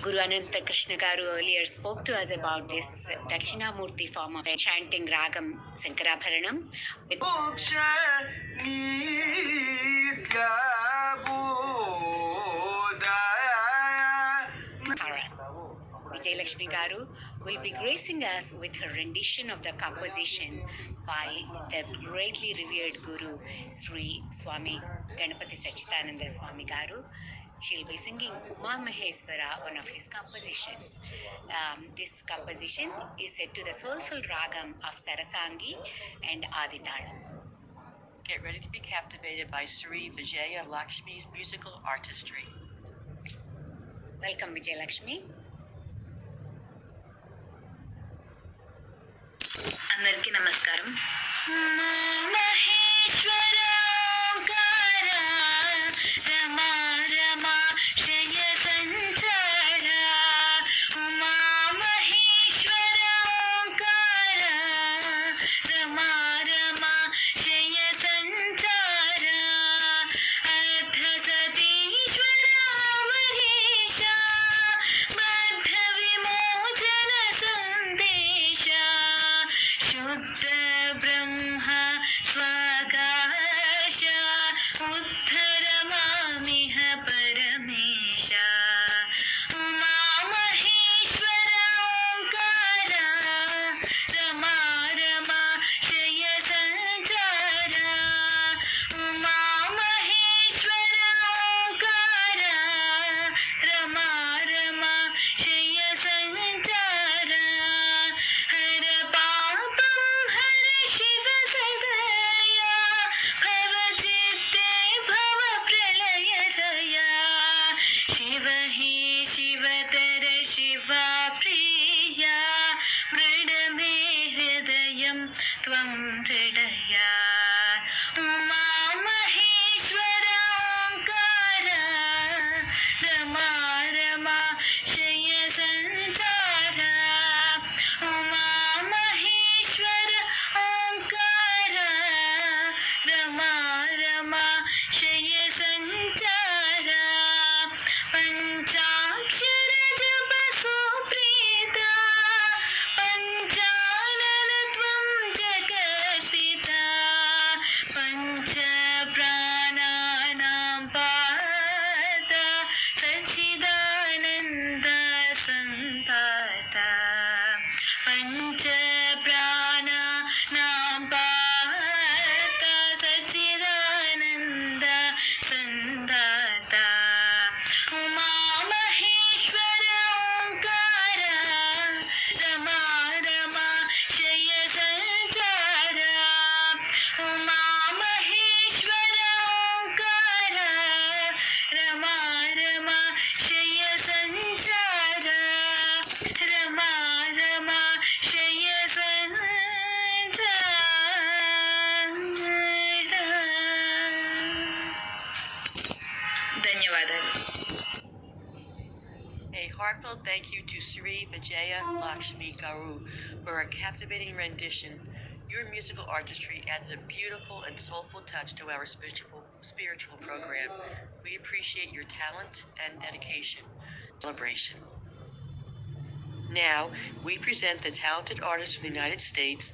Guru Ananta Krishna Garu earlier spoke to us about this Dakshinamurti form of chanting Ragam Sankarabharanam with Vijay Lakshmi Garu will be gracing us with her rendition of the composition by the greatly revered Guru Sri Swami Ganapati Sachidananda Swami Garu. She'll be singing Uma Maheswara, one of his compositions. This composition is set to the soulful ragam of Sarasangi and Aditalam. Get ready to be captivated by Sri Vijaya Lakshmi's musical artistry. Welcome, Vijay Lakshmi. అందరికీ నమస్కారం. A heartfelt thank you to Sri Vijaya Lakshmi Garu for her captivating rendition. Your musical artistry adds a beautiful and soulful touch to our spiritual program. We appreciate your talent and dedication. Celebration. Now, we present the talented artist of the United States,